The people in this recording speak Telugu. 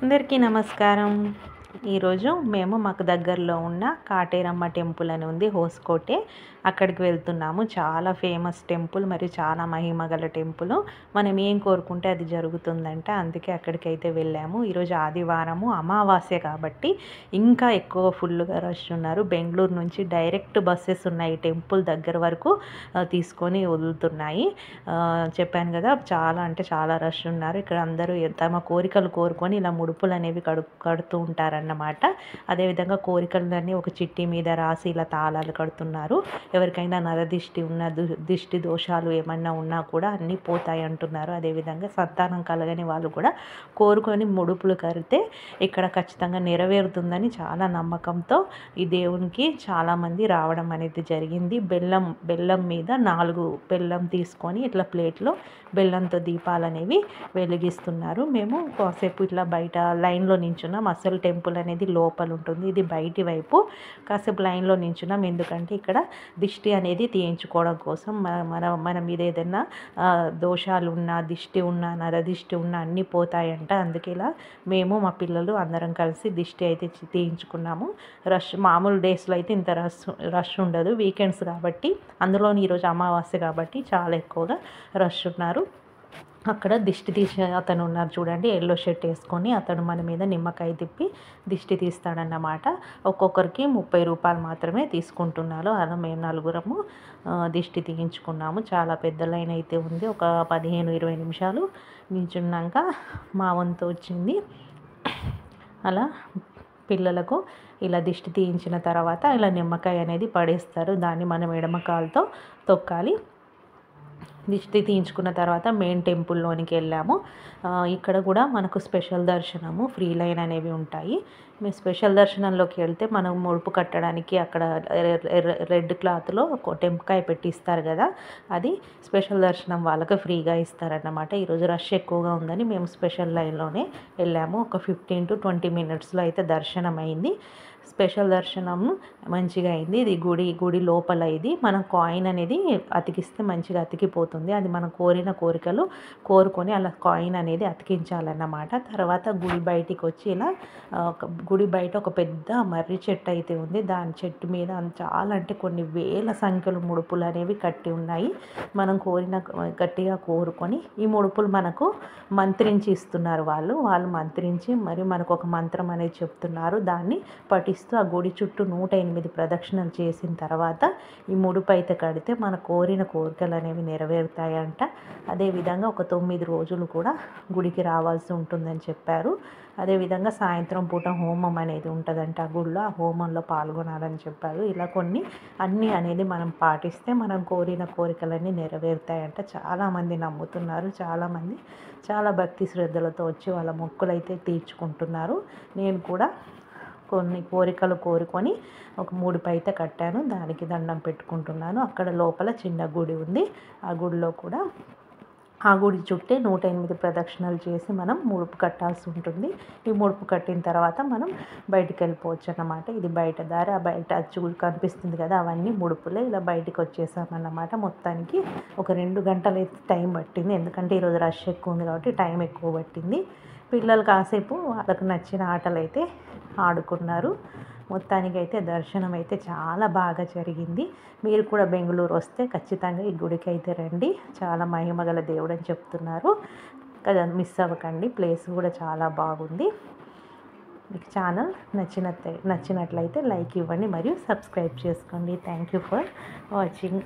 అందరికీ నమస్కారం. ఈరోజు మేము మాకు దగ్గరలో ఉన్న కాటేరమ్మ టెంపుల్ అని ఉంది, హోస్కోటే. అక్కడికి వెళ్తున్నాము. చాలా ఫేమస్ టెంపుల్, మరియు చాలా మహిమ గల టెంపుల్. మనం ఏం కోరుకుంటే అది జరుగుతుందంట. అందుకే అక్కడికైతే వెళ్ళాము. ఈరోజు ఆదివారము, అమావాస్య కాబట్టి ఇంకా ఎక్కువ ఫుల్గా రష్ ఉన్నారు. బెంగళూరు నుంచి డైరెక్ట్ బస్సెస్ ఉన్నాయి టెంపుల్ దగ్గర వరకు తీసుకొని వదులుతున్నాయి. చెప్పాను కదా, చాలా అంటే చాలా రష్ ఉన్నారు. ఇక్కడ అందరూ తమ కోరికలు కోరుకొని ఇలా ముడుపులు అనేవి కడుతూ ఉంటారన్నమాట. అదేవిధంగా కోరికలన్నీ ఒక చిట్టి మీద రాసి ఇలా తాళాలు కడుతున్నారు. ఎవరికైనా నరదిష్టి ఉన్న దిష్టి దోషాలు ఏమన్నా ఉన్నా కూడా అన్నీ పోతాయి అంటున్నారు. అదేవిధంగా సంతానం కలగని వాళ్ళు కూడా కోరుకొని ముడుపులు కడితే ఇక్కడ ఖచ్చితంగా నెరవేరుతుందని చాలా నమ్మకంతో ఈ దేవునికి చాలామంది రావడం అనేది జరిగింది. బెల్లం మీద 4 బెల్లం తీసుకొని ఇట్లా ప్లేట్లో బెల్లంతో దీపాలు అనేవి వెలిగిస్తున్నారు. మేము కాసేపు ఇట్లా బయట లైన్లో నించున్నాం. అసలు టెంపుల్ అనేది లోపల ఉంటుంది, ఇది బయటి వైపు. కాసేపు లైన్లో నించున్నాం, ఎందుకంటే ఇక్కడ దిష్టి అనేది తీయించుకోవడం కోసం. మన మీద ఏదైనా దోషాలు ఉన్నా, దిష్టి ఉన్నా, నరదిష్టి ఉన్నా అన్నీ పోతాయంట. అందుకే ఇలా మేము మా పిల్లలు అందరం కలిసి దిష్టి అయితే తీయించుకున్నాము. మామూలు డేస్లో అయితే ఇంత రష్ ఉండదు, వీకెండ్స్ కాబట్టి. అందులోని ఈరోజు అమావాస్య కాబట్టి చాలా ఎక్కువగా రష్ ఉన్నారు. అక్కడ దిష్టి తీసే అతను ఉన్నారు చూడండి, ఎల్లో షర్ట్ వేసుకొని. అతను మన మీద నిమ్మకాయ తిప్పి దిష్టి తీస్తాడన్నమాట. ఒక్కొక్కరికి 30 రూపాయలు మాత్రమే తీసుకుంటున్నారు. అలా మేము నలుగురము దిష్టి తీయించుకున్నాము. చాలా పెద్ద లైన్ అయితే ఉంది. ఒక 15-20 నిమిషాలు నించున్నాక మా వంతు వచ్చింది. అలా పిల్లలకు ఇలా దిష్టి తీయించిన తర్వాత ఇలా నిమ్మకాయ అనేది పడేస్తారు. దాన్ని మనం ఎడమ కాలుతో తొక్కాలి. దిష్టి తీయించుకున్న తర్వాత మెయిన్ టెంపుల్లోనికి వెళ్ళాము. ఇక్కడ కూడా మనకు స్పెషల్ దర్శనము, ఫ్రీ లైన్ అనేవి ఉంటాయి. మేము స్పెషల్ దర్శనంలోకి వెళ్తే మనం ముడుపు కట్టడానికి అక్కడ రెడ్ క్లాత్లో టెంకాయ పెట్టిస్తారు కదా, అది స్పెషల్ దర్శనం వాళ్ళకి ఫ్రీగా ఇస్తారన్నమాట. ఈరోజు రష్ ఎక్కువగా ఉందని మేము స్పెషల్ లైన్లోనే వెళ్ళాము. ఒక 15-20 మినిట్స్లో అయితే దర్శనం అయింది. స్పెషల్ దర్శనం మంచిగా అయింది. ఇది గుడి లోపల. ఇది మనం కాయిన్ అనేది అతికిస్తే మంచిగా అతికిపోతుంది. అది మనం కోరిన కోరికలు కోరుకొని అలా కాయిన్ అనేది అతికించాలన్నమాట. తర్వాత గుడి బయటికి వచ్చి ఇలా గుడి బయట ఒక పెద్ద మర్రి చెట్టు అయితే ఉంది. దాని చెట్టు మీద చాలా అంటే కొన్ని వేల సంఖ్యలో ముడుపులు అనేవి కట్టి ఉన్నాయి. మనం గట్టిగా కోరుకొని ఈ ముడుపులు మనకు మంత్రించి ఇస్తున్నారు. వాళ్ళు మంత్రించి మరియు మనకు ఒక మంత్రం అనేది చెప్తున్నారు. దాన్ని పఠిస్తూ ఆ గుడి చుట్టూ 108 ప్రదక్షిణలు చేసిన తర్వాత ఈ ముడుపు అయితే కడితే మన కోరిన కోరికలు అనేవి నెరవేరుతాయంట. అదేవిధంగా ఒక 9 రోజులు కూడా గుడికి రావాల్సి ఉంటుందని చెప్పారు. అదేవిధంగా సాయంత్రం పూట హోమం అనేది ఉంటుందంట ఆ గుడిలో. ఆ హోమంలో పాల్గొనాలని చెప్పారు. ఇలా అన్నీ అనేది మనం పాటిస్తే మనం కోరిన కోరికలన్నీ నెరవేరుతాయంట. చాలామంది నమ్ముతున్నారు. చాలామంది చాలా భక్తి శ్రద్ధలతో వచ్చి వాళ్ళ మొక్కులు అయితే తీర్చుకుంటున్నారు. నేను కూడా కొన్ని కోరికలు కోరుకొని ఒక 3 అయితే కట్టాను. దానికి దండం పెట్టుకుంటున్నాను. అక్కడ లోపల చిన్న గుడి ఉంది. ఆ గుడిలో కూడా ఆ గుడి చుట్టే 108 ప్రదక్షిణలు చేసి మనం ముడుపు కట్టాల్సి ఉంటుంది. ఈ ముడుపు కట్టిన తర్వాత మనం బయటికి వెళ్ళిపోవచ్చు అన్నమాట. ఇది బయట దారి. ఆ బయట కనిపిస్తుంది కదా, అవన్నీ ముడుపులే. ఇలా బయటికి వచ్చేసామన్నమాట. మొత్తానికి ఒక 2 గంటలు అయితే టైం పట్టింది, ఎందుకంటే ఈరోజు రష్ ఎక్కువ ఉంది కాబట్టి టైం ఎక్కువ పట్టింది. పిల్లలు కాసేపు వాళ్ళకు నచ్చిన ఆటలు అయితే ఆడుకున్నారు. మొత్తానికి అయితే దర్శనం అయితే చాలా బాగా జరిగింది. మీరు కూడా బెంగళూరు వస్తే ఖచ్చితంగా ఈ గుడికి అయితే రండి. చాలా మహిమగల దేవుడు అని చెప్తున్నారు కదా, మిస్ అవ్వకండి. ప్లేస్ కూడా చాలా బాగుంది. మీకు ఛానల్ నచ్చినట్లయితే లైక్ ఇవ్వండి మరియు సబ్స్క్రైబ్ చేసుకోండి. Thank you for watching.